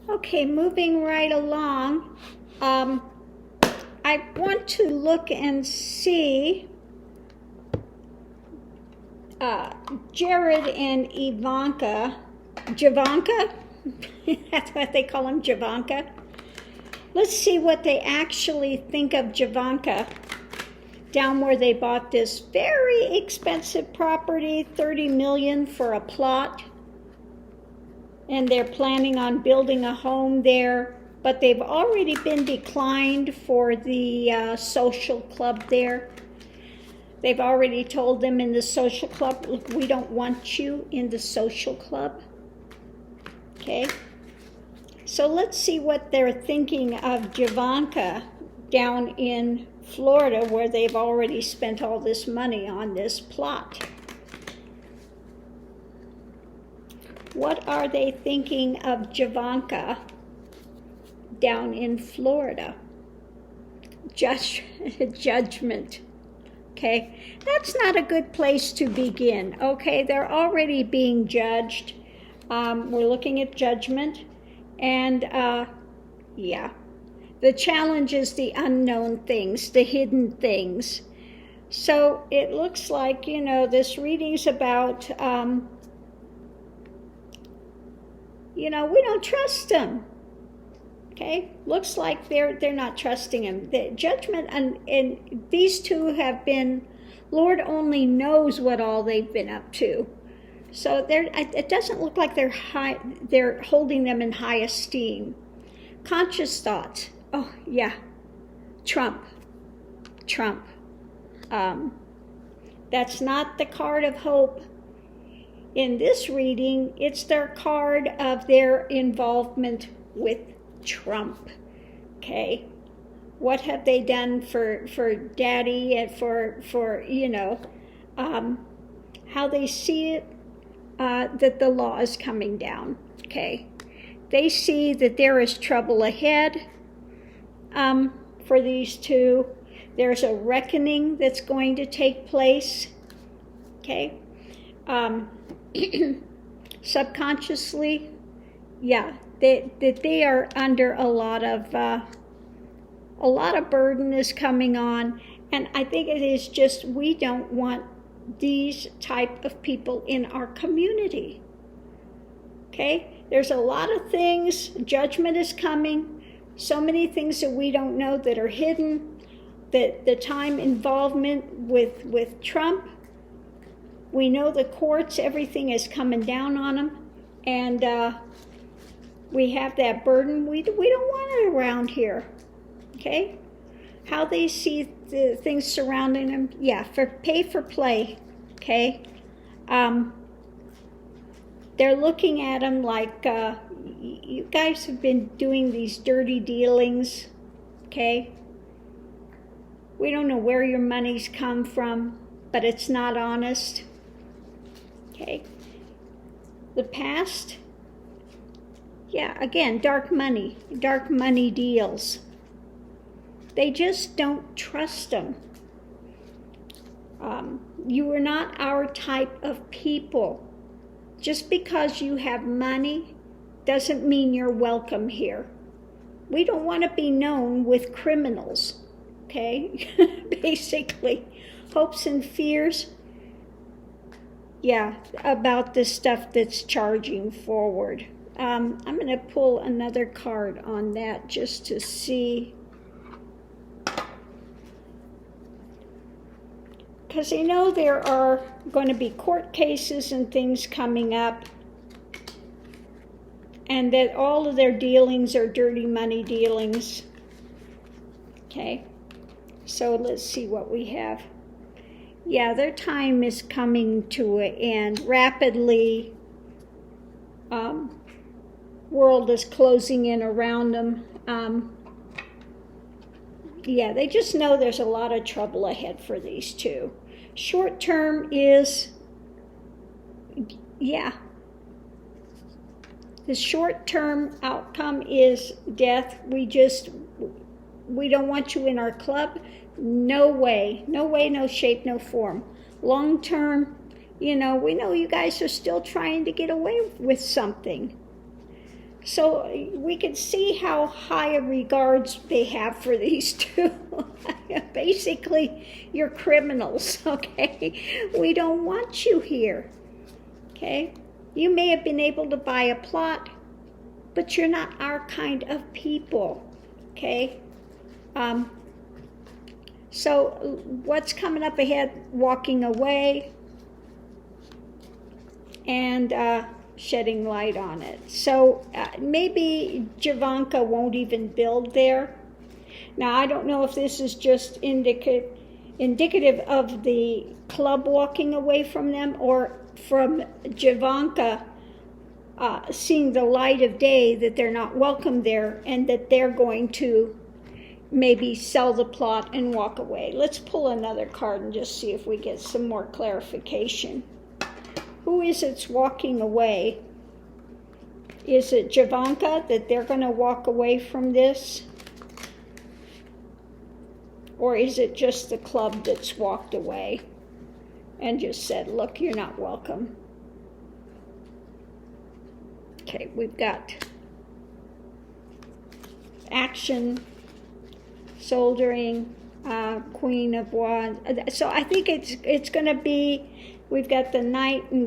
Okay, moving right along. I want to look and see Jared and Ivanka. Javanka? That's what they call him, Javanka. Let's see what they actually think of Javanka down where they bought this very expensive property, $30 million for a plot. And they're planning on building a home there, but they've already been declined for the social club there. They've already told them in the social club, look, we don't want you in the social club. Okay, so let's see what they're thinking of Javanka down in Florida, where they've already spent all this money on this plot. What are they thinking of Javanka down in Florida? Judgment. Okay, that's not a good place to begin. Okay, they're already being judged. We're looking at judgment, and yeah, the challenge is the unknown things, the hidden things. So it looks like, you know, this reading's about, you know, we don't trust them. Okay, looks like they're not trusting him. The judgment and these two have been, Lord only knows what all they've been up to. So it doesn't look like they're holding them in high esteem. Conscious thoughts. Oh yeah, Trump. That's not the card of hope. In this reading, it's their card of their involvement with Trump. Okay, what have they done for Daddy and for you know, how they see it, that the law is coming down. Okay, they see that there is trouble ahead for these two. There's a reckoning that's going to take place. Okay, subconsciously, yeah, that they are under a lot of burden is coming on, and I think it is just we don't want these type of people in our community. Okay, there's a lot of things. Judgment is coming. So many things that we don't know that are hidden. The time involvement with Trump. We know the courts, everything is coming down on them, and we have that burden. We don't want it around here. Okay, how they see the things surrounding them. Yeah, for pay for play. Okay, they're looking at them like you guys have been doing these dirty dealings. Okay, we don't know where your money's come from, but it's not honest. Okay, the past, yeah, again, dark money deals. They just don't trust them. You are not our type of people. Just because you have money doesn't mean you're welcome here. We don't want to be known with criminals, okay? Basically, hopes and fears. Yeah, about this stuff that's charging forward. I'm going to pull another card on that just to see. Because they know there are going to be court cases and things coming up. And that all of their dealings are dirty money dealings. Okay, so let's see what we have. Yeah, their time is coming to an end rapidly. World is closing in around them. Yeah, they just know there's a lot of trouble ahead for these two. Short term is, yeah, the short term outcome is death. We don't want you in our club. No way, no shape, no form. Long term, you know, we know you guys are still trying to get away with something. So we can see how high a regards they have for these two. Basically, you're criminals, okay? We don't want you here, okay? You may have been able to buy a plot, but you're not our kind of people, okay? So what's coming up ahead? Walking away and shedding light on it. So maybe Javanka won't even build there. Now, I don't know if this is just indicative of the club walking away from them, or from Javanka seeing the light of day that they're not welcome there, and that they're going to maybe sell the plot and walk away. Let's pull another card and just see if we get some more clarification. Who is it's walking away? Is it Javanka, that they're going to walk away from this? Or is it just the club that's walked away and just said, look, you're not welcome? Okay, we've got action, soldering, Queen of Wands. So I think it's going to be, we've got the Knight and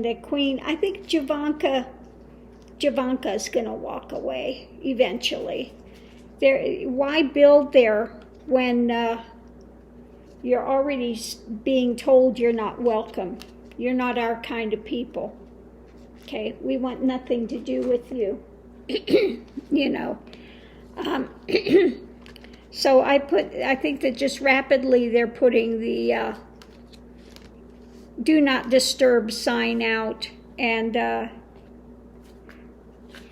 the Queen. I think Javanka is going to walk away eventually. Why build there when you're already being told you're not welcome? You're not our kind of people. Okay, we want nothing to do with you. You know. So I think that just rapidly they're putting the do not disturb sign out, and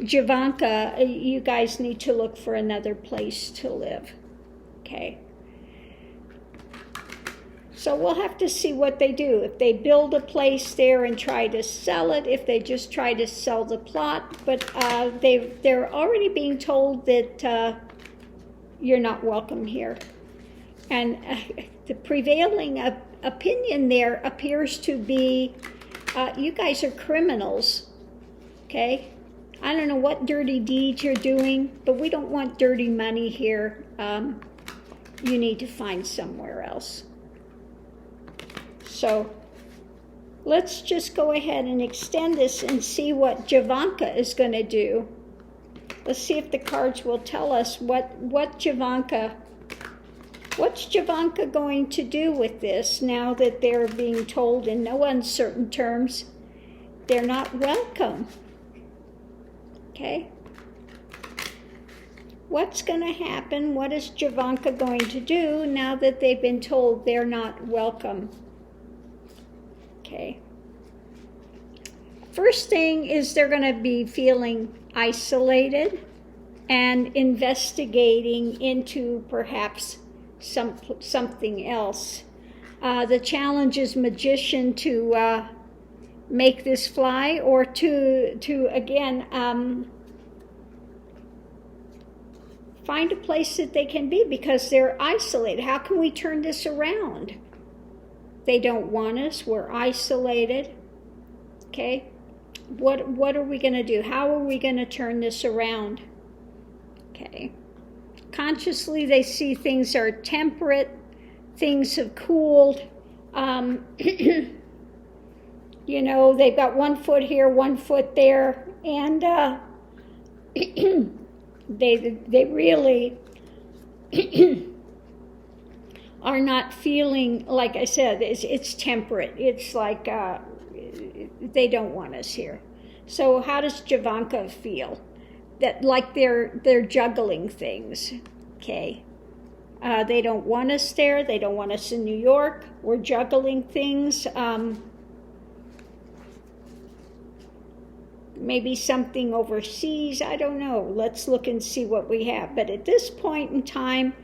Javanka, you guys need to look for another place to live. Okay. So we'll have to see what they do. If they build a place there and try to sell it, if they just try to sell the plot, but they're already being told that you're not welcome here. And the prevailing opinion there appears to be, you guys are criminals, okay? I don't know what dirty deeds you're doing, but we don't want dirty money here. You need to find somewhere else. So let's just go ahead and extend this and see what Javanka is going to do. Let's see if the cards will tell us what's Javanka going to do with this now that they're being told in no uncertain terms they're not welcome. Okay? What's going to happen? What is Javanka going to do now that they've been told they're not welcome? Okay. First thing is they're going to be feeling isolated and investigating into perhaps something else. The challenge is magician to make this fly, or to again find a place that they can be, because they're isolated. How can we turn this around? They don't want us. We're isolated. Okay? What are we going to do? How are we going to turn this around? Okay. Consciously, they see things are temperate. Things have cooled. You know, they've got 1 foot here, 1 foot there, and they really are not feeling, like I said, it's temperate. It's like they don't want us here. So how does Javanka feel? That like they're juggling things, okay? They don't want us there. They don't want us in New York. We're juggling things. Maybe something overseas. I don't know. Let's look and see what we have. But at this point in time,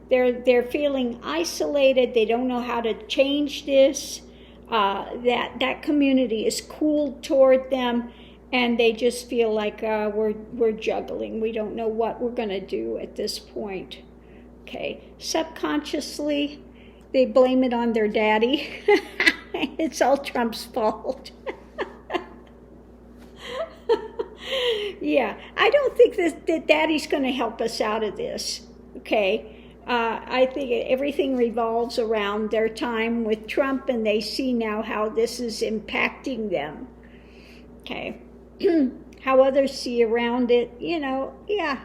they're feeling isolated. They don't know how to change this. That community is cooled toward them, and they just feel like we're juggling. We don't know what we're going to do at this point. Okay. Subconsciously, they blame it on their daddy. It's all Trump's fault. Yeah, I don't think that Daddy's going to help us out of this, okay? I think everything revolves around their time with Trump, and they see now how this is impacting them, okay? How others see around it, yeah.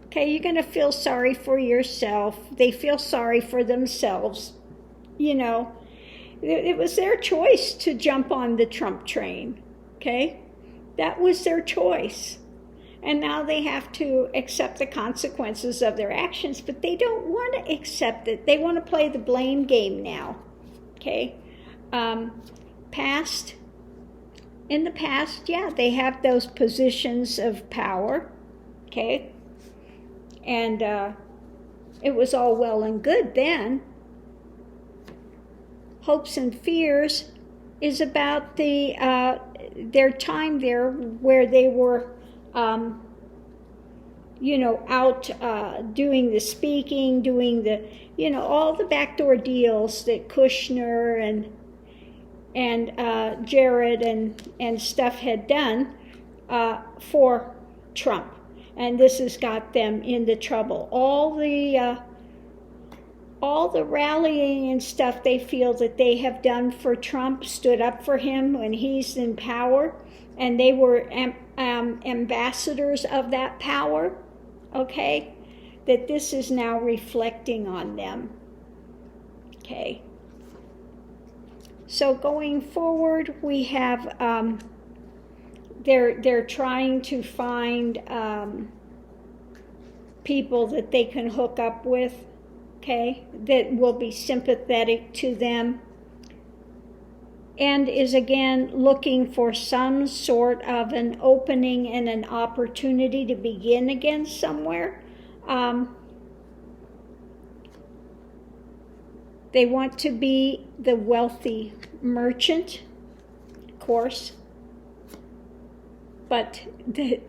Okay, you're going to feel sorry for yourself. They feel sorry for themselves, It was their choice to jump on the Trump train, okay? That was their choice. And now they have to accept the consequences of their actions, but they don't want to accept it. They want to play the blame game now, okay? In the past, yeah, they have those positions of power, okay? And it was all well and good then. Hopes and fears is about their time there where they were, out doing the speaking, doing the, all the backdoor deals that Kushner and Jared and stuff had done for Trump. And this has got them into trouble. All the rallying and stuff they feel that they have done for Trump, stood up for him when he's in power, and they were ambassadors of that power, okay, that this is now reflecting on them, okay. So going forward, we have, they're trying to find people that they can hook up with, okay, that will be sympathetic to them, and is again looking for some sort of an opening and an opportunity to begin again somewhere. They want to be the wealthy merchant, of course, but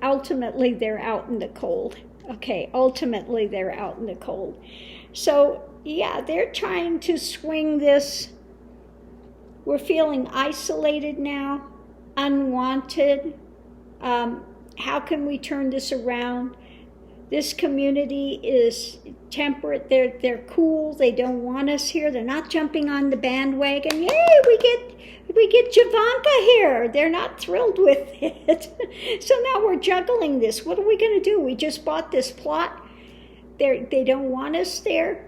ultimately they're out in the cold. Okay, ultimately they're out in the cold. So, yeah, they're trying to swing this. We're feeling isolated now, unwanted. How can we turn this around? This community is temperate. They're cool. They don't want us here. They're not jumping on the bandwagon. Yay, we get Javanka here. They're not thrilled with it. So now we're juggling this. What are we going to do? We just bought this plot. They don't want us there.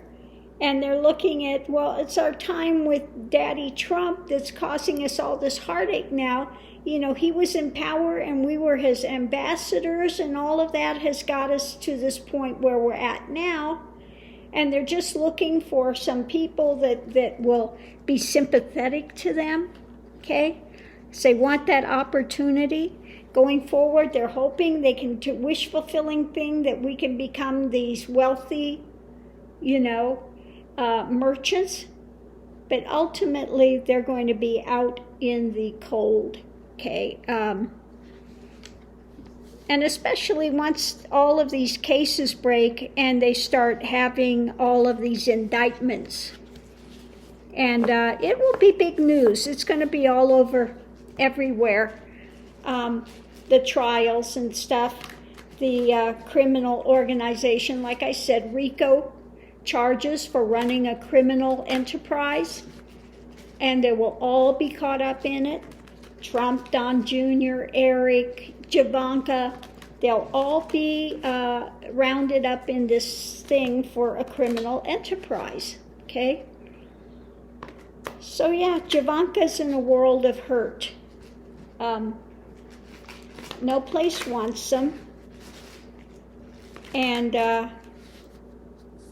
And they're looking at, well, it's our time with Daddy Trump that's causing us all this heartache now. He was in power and we were his ambassadors, and all of that has got us to this point where we're at now. And they're just looking for some people that will be sympathetic to them, okay? So they want that opportunity. Going forward, they're hoping they can do wish-fulfilling thing, that we can become these wealthy, merchants. But ultimately, they're going to be out in the cold, okay? And especially once all of these cases break and they start having all of these indictments. And it will be big news. It's going to be all over everywhere. The trials and stuff. The criminal organization, like I said, RICO charges for running a criminal enterprise. And they will all be caught up in it. Trump, Don Jr., Eric, Javanka, they'll all be rounded up in this thing for a criminal enterprise, okay? So yeah, Javanka's in a world of hurt. No place wants them. And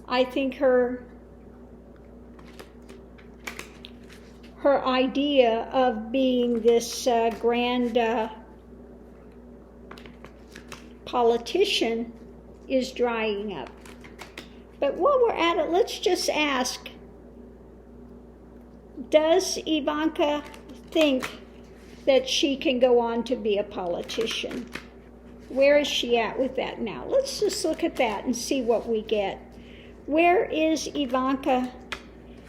I think her idea of being this grand politician is drying up. But while we're at it, let's just ask, does Ivanka think that she can go on to be a politician? Where is she at with that now? Let's just look at that and see what we get. Where is Ivanka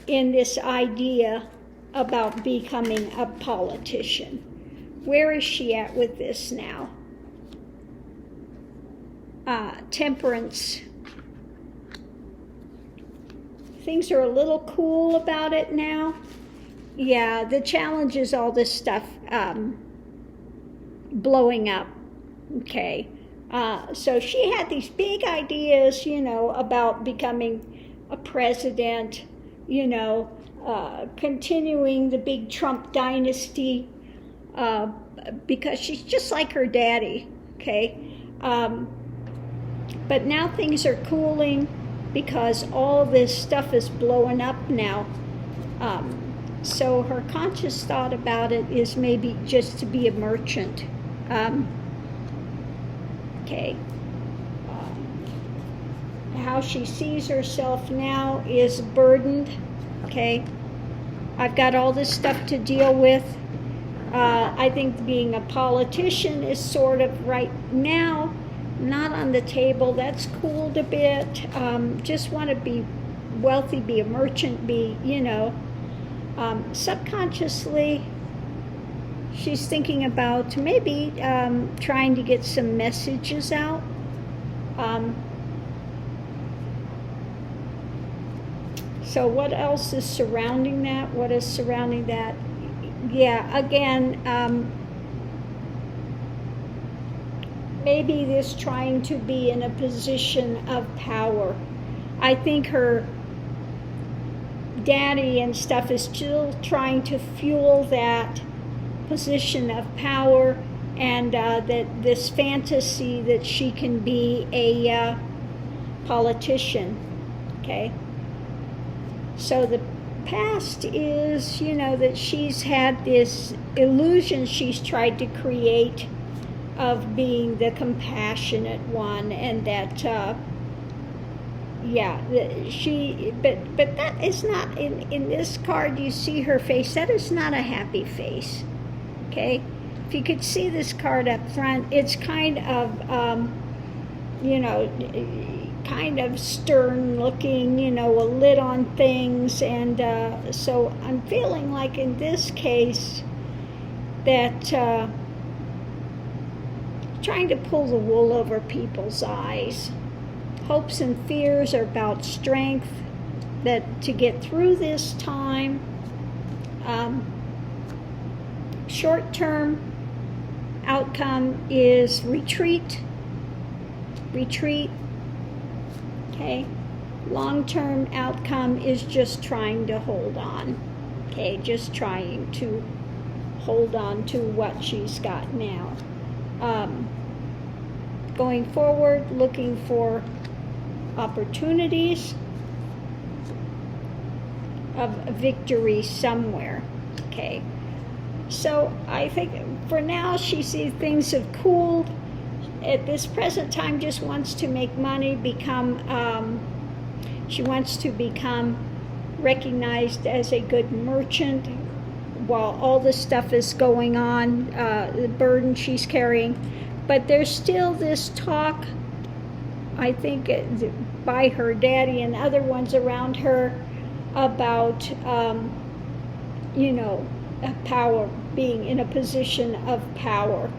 in this idea about becoming a politician? Where is she at with this now? Temperance. Things are a little cool about it now. Yeah, the challenge is all this stuff blowing up. Okay. So she had these big ideas, about becoming a president, continuing the big Trump dynasty, because she's just like her daddy, okay? But now things are cooling because all this stuff is blowing up now. So her conscious thought about it is maybe just to be a merchant. Okay. How she sees herself now is burdened. Okay. I've got all this stuff to deal with. I think being a politician is sort of right now not on the table. That's cooled a bit. Just want to be wealthy, be a merchant, subconsciously she's thinking about maybe trying to get some messages out. So what else is surrounding that? What is surrounding that? Yeah, again, maybe this trying to be in a position of power. I think her daddy and stuff is still trying to fuel that position of power, and that this fantasy that she can be a politician. Okay. So the past is, that she's had this illusion she's tried to create of being the compassionate one, and that but that is not in this card. You see her face, that is not a happy face. Okay, if you could see this card up front, it's kind of kind of stern looking, a lid on things, and so I'm feeling like in this case that trying to pull the wool over people's eyes. Hopes and fears are about strength, that to get through this time. Short-term outcome is retreat. Okay. Long-term outcome is just trying to hold on. Okay, just trying to hold on to what she's got now. Going forward, looking for opportunities of victory somewhere. Okay. So I think for now she sees things have cooled. At this present time, just wants to make money, she wants to become recognized as a good merchant while all this stuff is going on, the burden she's carrying. But there's still this talk, I think, by her daddy and other ones around her about, power, being in a position of power,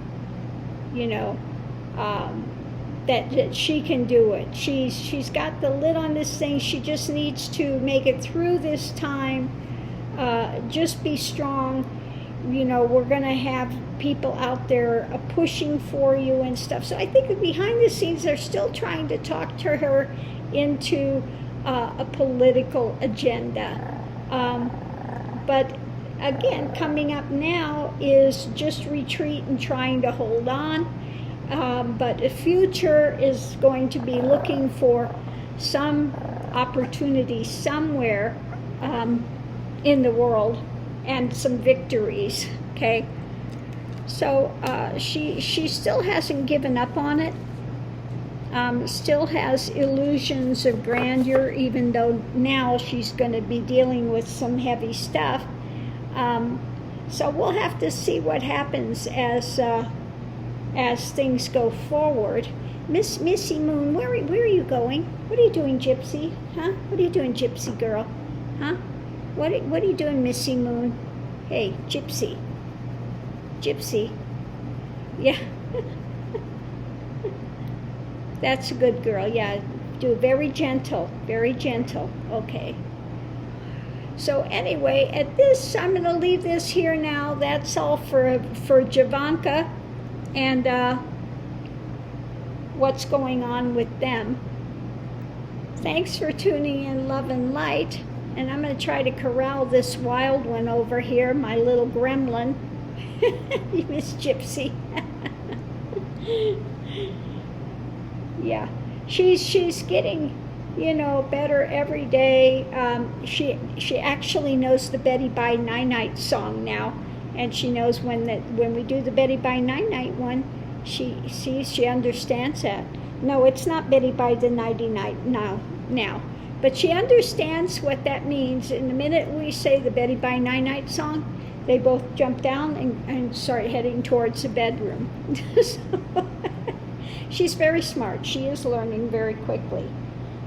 that she can do it. She's got the lid on this thing. She just needs to make it through this time. Just be strong. We're going to have people out there pushing for you and stuff. So I think behind the scenes they're still trying to talk to her into a political agenda. But again, coming up now is just retreat and trying to hold on. But the future is going to be looking for some opportunity somewhere in the world and some victories. Okay, so she still hasn't given up on it. Still has illusions of grandeur, even though now she's going to be dealing with some heavy stuff. So we'll have to see what happens as things go forward. Missy Moon, where are you going? What are you doing, Gypsy? Huh? What are you doing, Gypsy girl? Huh? What are you doing, Missy Moon? Hey, Gypsy. That's a good girl. Yeah, do very gentle, very gentle. Okay. So anyway, at this, I'm going to leave this here now. That's all for Javanka and what's going on with them. Thanks for tuning in, love and light. And I'm going to try to corral this wild one over here, my little gremlin. Miss Gypsy. Yeah, she's getting, better every day. She actually knows the Betty Bye Night song now, and she knows when we do the Betty Bye Night one, she understands that. No, it's not Betty Bye the Nighty Night now, but she understands what that means. And the minute we say the Betty Bye Night song, they both jump down and start heading towards the bedroom. So, she's very smart. She is learning very quickly.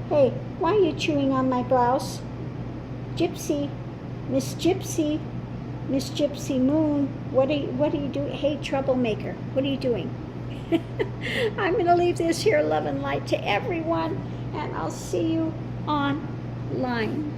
Hey, why are you chewing on my blouse? Gypsy, Miss Gypsy Moon, what are you doing? Hey, troublemaker, what are you doing? I'm going to leave this here, love and light to everyone, and I'll see you online.